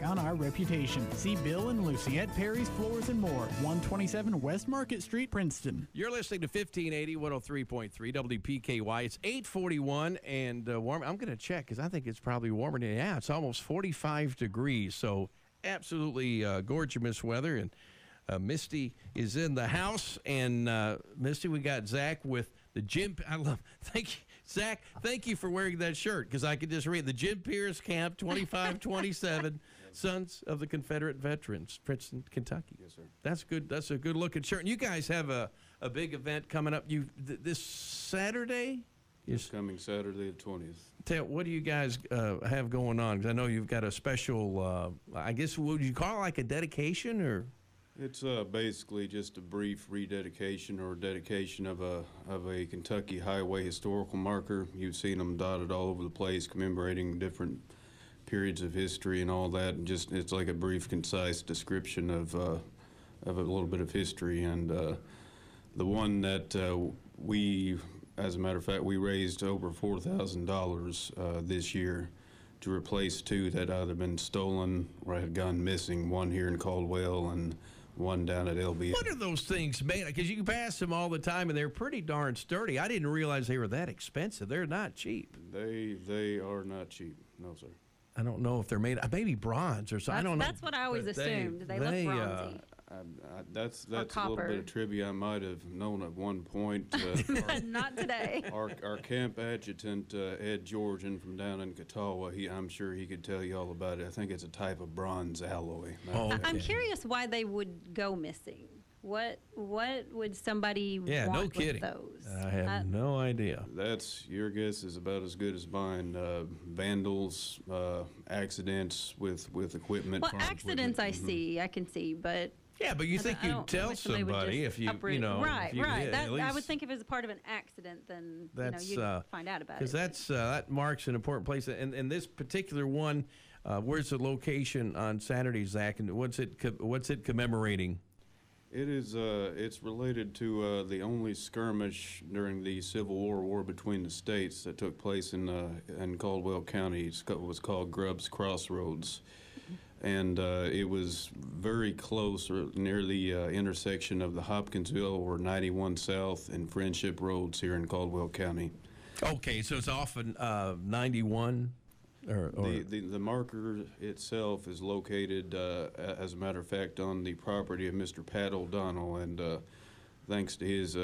on our reputation. See Bill and Lucy at Perry's Floors and More, 127 West Market Street, Princeton. You're listening to 1580 103.3 WPKY. It's 8:41 and warm. I'm going to check because I think it's probably warmer than it's almost 45 degrees. So absolutely gorgeous weather. And Misty is in the house. And Misty, we got Zach with the Jim. Thank you, Zach. Thank you for wearing that shirt because I could just read the Jim Pierce Camp 2527 Sons of the Confederate Veterans, Princeton, Kentucky. Yes, sir. That's good. That's a good looking shirt. And you guys have a big event coming up. This Saturday. This coming Saturday, the 20th. What do you guys have going on? Because I know you've got a special. I guess would you call it like a dedication or? It's basically just a brief rededication or dedication of a Kentucky highway historical marker. You've seen them dotted all over the place, commemorating different periods of history and all that. And just it's like a brief, concise description of a little bit of history. And the one that we, as a matter of fact, we raised over $4,000 this year to replace two that either been stolen or had gone missing. One here in Caldwell and one down at LB. What are those things made? Because you pass them all the time, and they're pretty darn sturdy. I didn't realize they were that expensive. They're not cheap. They are not cheap. No, sir. I don't know if they're made. Maybe bronze or something. I don't know. That's what I always assumed. They look bronzy. That's a little bit of trivia I might have known at one point. Not today. Our camp adjutant, Ed Georgian from down in Catawba, I'm sure he could tell you all about it. I think it's a type of bronze alloy. Oh, okay. I'm curious why they would go missing. What would somebody want no kidding. with those? I have no idea. That's your guess is about as good as mine. Vandals, accidents with equipment. Well, accidents equipment. I can see, but. Yeah, but you think you'd tell somebody if you know. Right. Yeah, I would think if it was part of an accident, then you'd find out about it. Because that marks an important place. And this particular one, where's the location on Saturday, Zach? And what's it commemorating? It is. It's related to the only skirmish during the Civil War between the states that took place in Caldwell County. It was called Grubb's Crossroads, and it was very close, or near the intersection of the Hopkinsville or 91 South and Friendship Roads here in Caldwell County. Okay, so it's off of 91. The marker itself is located, as a matter of fact, on the property of Mr. Pat O'Donnell, and thanks to his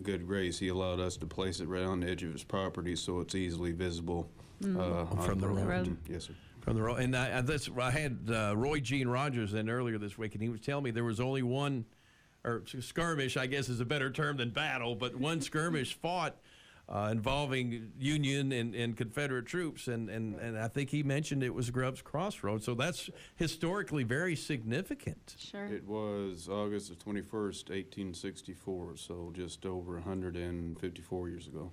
good grace, he allowed us to place it right on the edge of his property, so it's easily visible from the road. Yes, sir. From the road, and I had Roy Gene Rogers in earlier this week, and he was telling me there was only one, or skirmish, I guess is a better term than battle, but one skirmish fought. Involving Union and Confederate troops, and I think he mentioned it was Grubb's Crossroads, so that's historically very significant. Sure. It was August the 21st, 1864, so just over 154 years ago.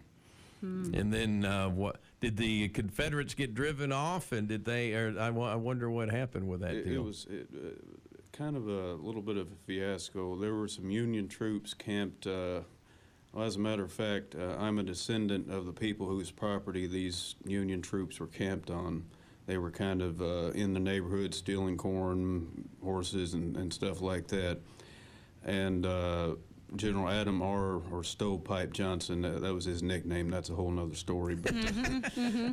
And then what did the Confederates get driven off, and did they? Or I wonder what happened with that deal. It was kind of a little bit of a fiasco. There were some Union troops camped. Well, as a matter of fact, I'm a descendant of the people whose property these Union troops were camped on. They were kind of in the neighborhood stealing corn, horses, and stuff like that. And General Adam R. or Stovepipe Johnson, that was his nickname. That's a whole nother story. But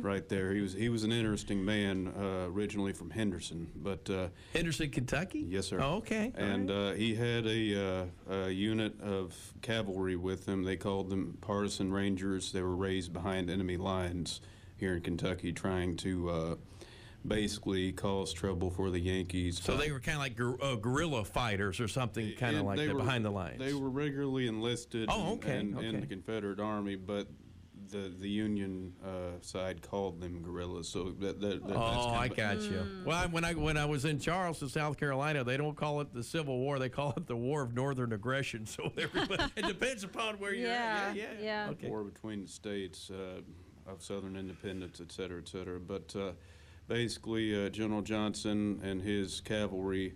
right there, he was an interesting man, originally from Henderson. But Henderson, Kentucky? Yes, sir. Oh, okay. And he had a unit of cavalry with him. They called them partisan rangers. They were raised behind enemy lines here in Kentucky, trying to basically cause trouble for the Yankees. So they were kind of like guerrilla fighters or something, kind of like that, behind the lines. They were regularly enlisted in the Confederate Army, but the Union side called them guerrillas. So that's I got you. Well, when I was in Charleston, South Carolina, they don't call it the Civil War; they call it the War of Northern Aggression. So it depends upon where you're at. Yeah. Okay. War between the states of Southern independence, et cetera, et cetera. But basically, General Johnson and his cavalry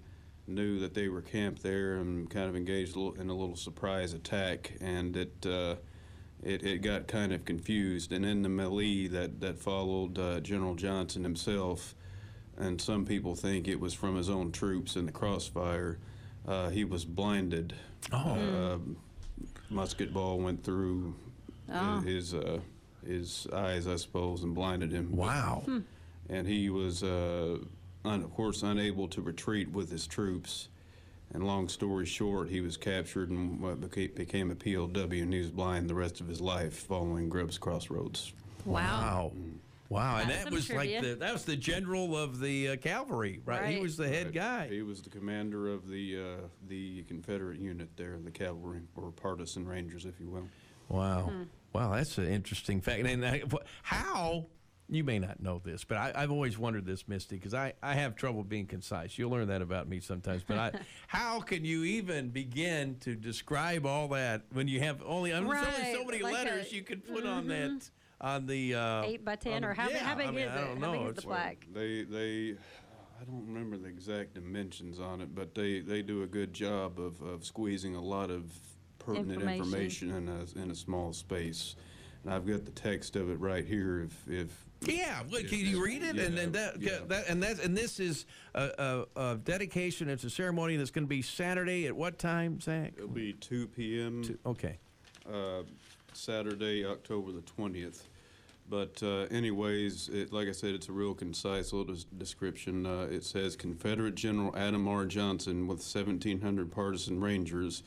knew that they were camped there and kind of engaged in a little surprise attack, and it got kind of confused. And in the melee that followed, General Johnson himself and some people think it was from his own troops in the crossfire. He was blinded. Musket ball went through his eyes, I suppose, and blinded him. Wow. And he was, of course, unable to retreat with his troops. And long story short, he was captured and became a POW, and he was blind the rest of his life following Grubb's Crossroads. Wow. Wow, and That's that some was like trivia. that was the general of the cavalry, right? He Right. was the head Right. guy. He was the commander of the Confederate unit there, the cavalry, or partisan rangers, if you will. Wow. Wow, that's an interesting fact. And how, you may not know this, but I've always wondered this, Misty, because I have trouble being concise. You'll learn that about me sometimes. But how can you even begin to describe all that when you have only, there's only so Right, many like letters you could put on that, on the... 8 by 10, or how big is I it? don't How know. big is the It's- plaque? They I don't remember the exact dimensions on it, but they do a good job of squeezing a lot of pertinent information in a small space. And I've got the text of it right here. If Yeah, well, can you read it? Yeah, And then yeah. this is a dedication. It's a ceremony that's going to be Saturday at what time, Zach? it'll be 2 p.m. Okay. Saturday, October the 20th. But anyways, like I said, it's a real concise little description. It says, Confederate General Adam R. Johnson with 1,700 partisan rangers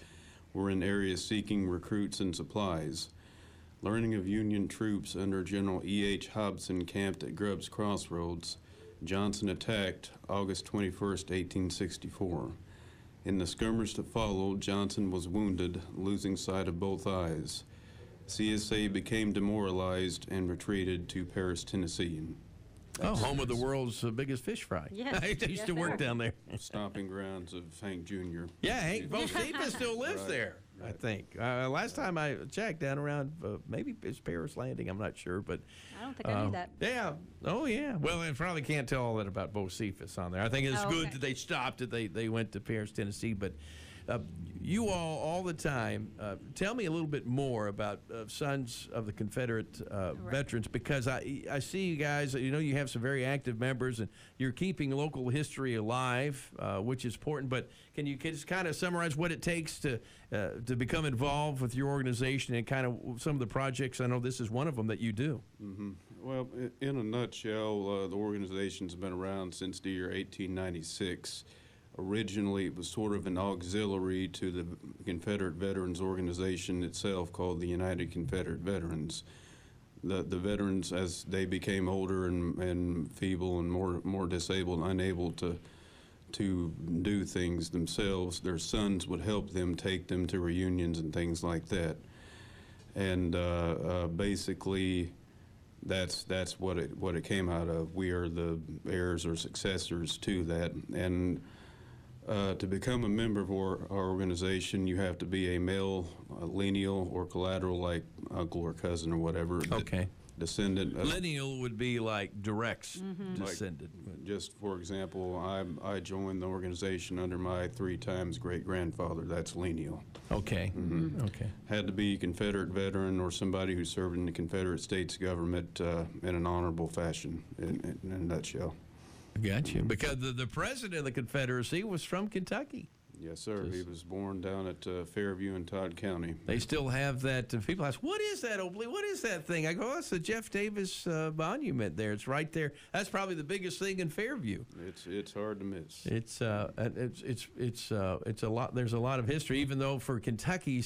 were in areas seeking recruits and supplies. Learning of Union troops under General E.H. Hobson camped at Grubb's Crossroads, Johnson attacked August 21st, 1864. In the skirmish that followed, Johnson was wounded, losing sight of both eyes. CSA became demoralized and retreated to Paris, Tennessee. Home of the world's biggest fish fry. Yes, I used yes, to work sir. down there. Stomping grounds of Hank Jr. Yeah, Hank Bocephus still lives Right, there, I right. think. Last time I checked, down around maybe it's Paris Landing. I'm not sure, but I don't think I knew that. yeah. Oh, yeah. Well, I probably can't tell all that about Bocephus on there. I think it's Oh, good okay. that they stopped, that they went to Paris, Tennessee. But you all the time, tell me a little bit more about Sons of the Confederate Veterans, because I see you guys, you have some very active members, and you're keeping local history alive, which is important. But can you just kind of summarize what it takes to become involved with your organization and kind of some of the projects? I know this is one of them that you do. Well, in a nutshell, the organization's been around since the year 1896. Originally, it was sort of an auxiliary to the Confederate Veterans Organization itself, called the United Confederate Veterans. The veterans, as they became older and feeble and more disabled, unable to do things themselves, their sons would help them, take them to reunions and things like that. And basically, that's what it came out of. We are the heirs or successors to that. And to become a member of our organization, you have to be a male, lineal, or collateral, like uncle or cousin or whatever. Okay. Descendant. Lineal would be like direct descendant. Just for example, I joined the organization under my 3 times great-grandfather. That's lineal. Okay. Okay. Had to be a Confederate veteran or somebody who served in the Confederate States government in an honorable fashion, in a nutshell. Gotcha. Because the president of the Confederacy was from Kentucky. Yes, sir. He was born down at Fairview in Todd County. They still have that. People ask, what is that, Obley? What is that thing? I go, oh, it's the Jeff Davis monument there. It's right there. That's probably the biggest thing in Fairview. It's hard to miss. It's a lot. There's a lot of history, even though for Kentucky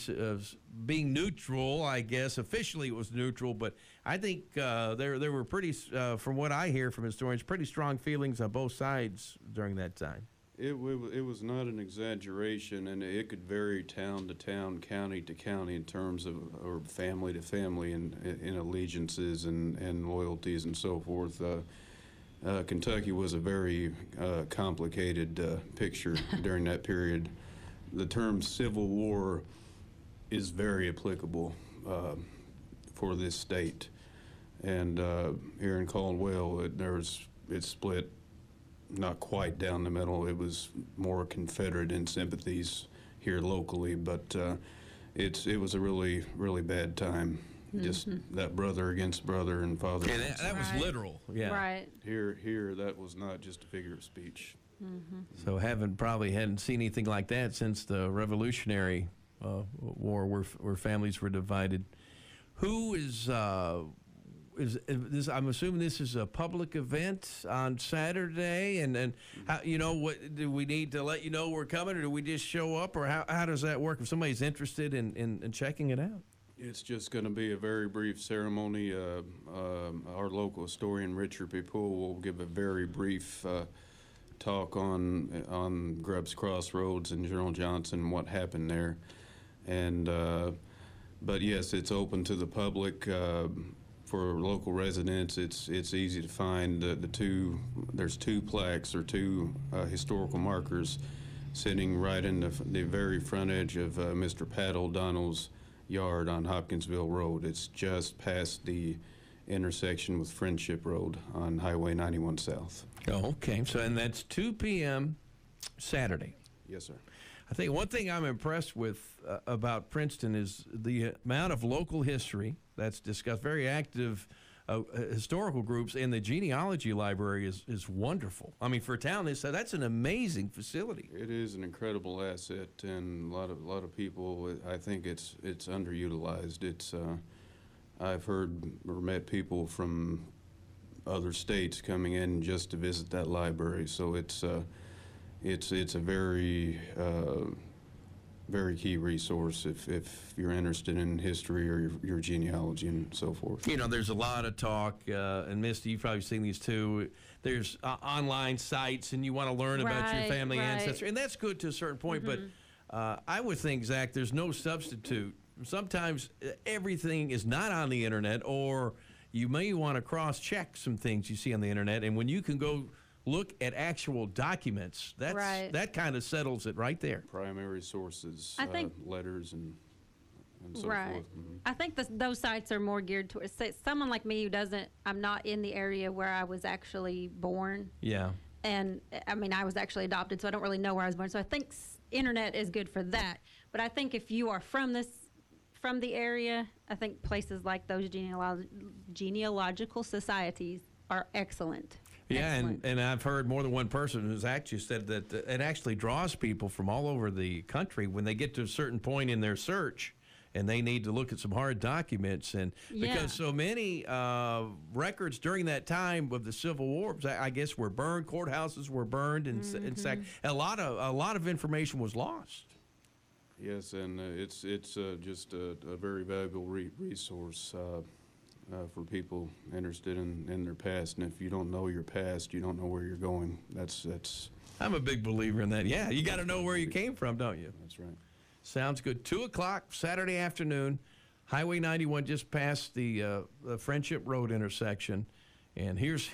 being neutral, I guess officially it was neutral, but I think there were pretty, from what I hear from historians, pretty strong feelings on both sides during that time. It was not an exaggeration, and it could vary town to town, county to county in terms of, or family to family, in allegiances and loyalties and so forth. Kentucky was a very complicated picture during that period. The term Civil War is very applicable for this state, and here in Caldwell, it's split. Not quite down the middle. It was more Confederate in sympathies here locally, but it was a really, really bad time. just that brother against brother and father. And that was Right. literal. Yeah. Right. Here, that was not just a figure of speech. So probably hadn't seen anything like that since the Revolutionary War, where families were divided. Who is this? I'm assuming this is a public event on Saturday, and how, what do we need to let you know we're coming, or do we just show up, or how does that work if somebody's interested in checking it out? It's just going to be a very brief ceremony. Our local historian, Richard P. Poole, will give a very brief talk on Grubbs Crossroads and General Johnson and what happened there. And but yes, it's open to the public. For local residents, it's easy to find there's two plaques or two historical markers sitting right in the very front edge of Mr. Pat O'Donnell's yard on Hopkinsville Road. It's just past the intersection with Friendship Road on Highway 91 South. Oh, okay. So, and that's 2 p.m. Saturday. Yes, sir. I think one thing I'm impressed with about Princeton is the amount of local history that's discussed. Very active historical groups, and the genealogy library is wonderful. I mean, for a town that's an amazing facility. It is an incredible asset, and a lot of people. I think it's underutilized. I've heard or met people from other states coming in just to visit that library. So it's a very very key resource if you're interested in history or your genealogy and so forth. There's a lot of talk, and Misty, you've probably seen these too. There's online sites, and you want to learn about your family ancestry, and that's good to a certain point. But I would think, Zach, there's no substitute. Sometimes everything is not on the internet, or you may want to cross-check some things you see on the internet, and when you can go look at actual documents, that kind of settles it right there. Primary sources, I think, letters and so forth. Mm-hmm. I think those sites are more geared towards someone like me I'm not in the area where I was actually born. Yeah. And I mean, I was actually adopted, so I don't really know where I was born. So I think internet is good for that. But I think if you are from the area, I think places like those genealogical societies are excellent. Yeah, and I've heard more than one person who's actually said that it actually draws people from all over the country when they get to a certain point in their search and they need to look at some hard documents. And because so many records during that time of the Civil War, I guess, were burned, courthouses were burned, and a lot of information was lost. Yes, and it's just a very valuable resource. For people interested in their past, and if you don't know your past, you don't know where you're going. That's. I'm a big believer in that. Yeah, you got to know where you came from, don't you? That's right. Sounds good. 2:00 Saturday afternoon, Highway 91, just past the Friendship Road intersection. And here's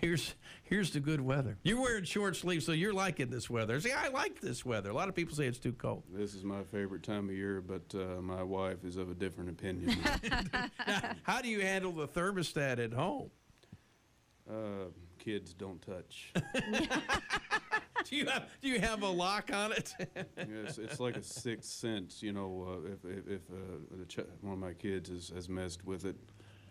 the good weather. You're wearing short sleeves, so you're liking this weather. See, I like this weather. A lot of people say it's too cold. This is my favorite time of year, but my wife is of a different opinion. Now, how do you handle the thermostat at home? Kids don't touch. Do you have a lock on it? Yes, it's like a sixth sense. If one of my kids has messed with it,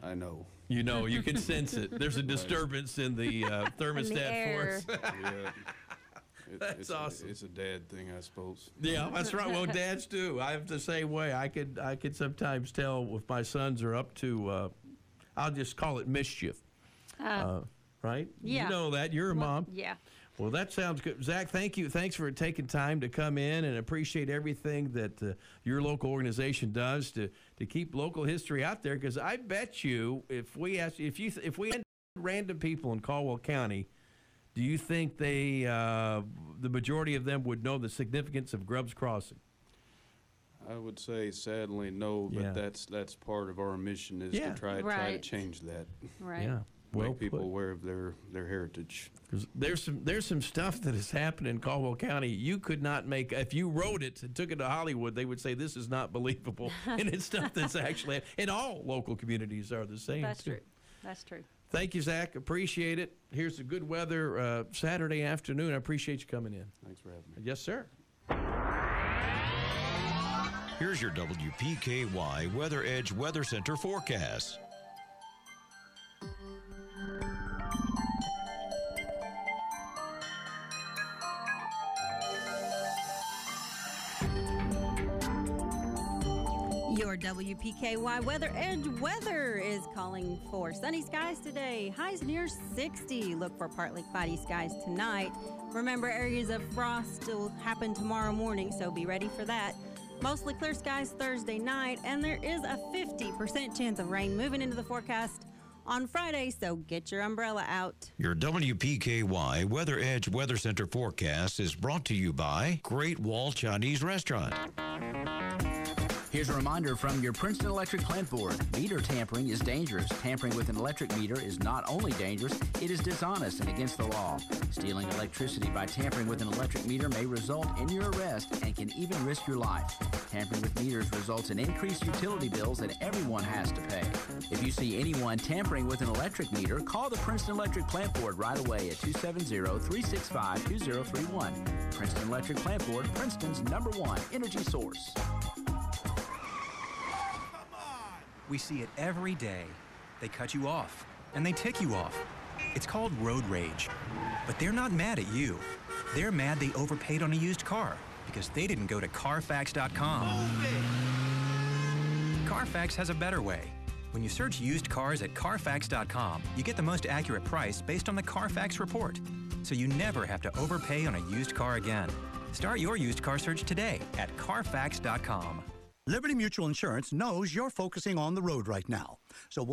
I know. You can sense it. There's a disturbance in the thermostat force. Yeah. That's awesome. It's a dad thing, I suppose. Yeah, that's right. Well, dads do. I have the same way. I could sometimes tell if my sons are up to, I'll just call it mischief. Right? Yeah. You know that. You're a mom. Yeah. Well, that sounds good. Zach, thank you. Thanks for taking time to come in, and appreciate everything that your local organization does to keep local history out there. Because I bet you, if we had random people in Caldwell County, do you think the majority of them would know the significance of Grubbs Crossing? I would say, sadly, no. But that's part of our mission is to try to change that. Right. Yeah. Make people aware of their heritage. There's some stuff that has happened in Caldwell County you could not make. If you wrote it and took it to Hollywood, they would say this is not believable. And it's stuff that's actually, and all local communities are the same. That's true. That's true. Thank you, Zach. Appreciate it. Here's the good weather Saturday afternoon. I appreciate you coming in. Thanks for having me. Yes, sir. Here's your WPKY Weather Edge Weather Center forecast. Your WPKY Weather Edge weather is calling for sunny skies today. Highs near 60. Look for partly cloudy skies tonight. Remember, areas of frost will happen tomorrow morning, so be ready for that. Mostly clear skies Thursday night, and there is a 50% chance of rain moving into the forecast on Friday, so get your umbrella out. Your WPKY Weather Edge Weather Center forecast is brought to you by Great Wall Chinese Restaurant. Here's a reminder from your Princeton Electric Plant Board. Meter tampering is dangerous. Tampering with an electric meter is not only dangerous, it is dishonest and against the law. Stealing electricity by tampering with an electric meter may result in your arrest and can even risk your life. Tampering with meters results in increased utility bills that everyone has to pay. If you see anyone tampering with an electric meter, call the Princeton Electric Plant Board right away at 270-365-2031. Princeton Electric Plant Board, Princeton's #1 energy source. We see it every day. They cut you off, and they tick you off. It's called road rage. But they're not mad at you. They're mad they overpaid on a used car because they didn't go to Carfax.com. Carfax has a better way. When you search used cars at Carfax.com, you get the most accurate price based on the Carfax report. So you never have to overpay on a used car again. Start your used car search today at Carfax.com. Liberty Mutual Insurance knows you're focusing on the road right now. So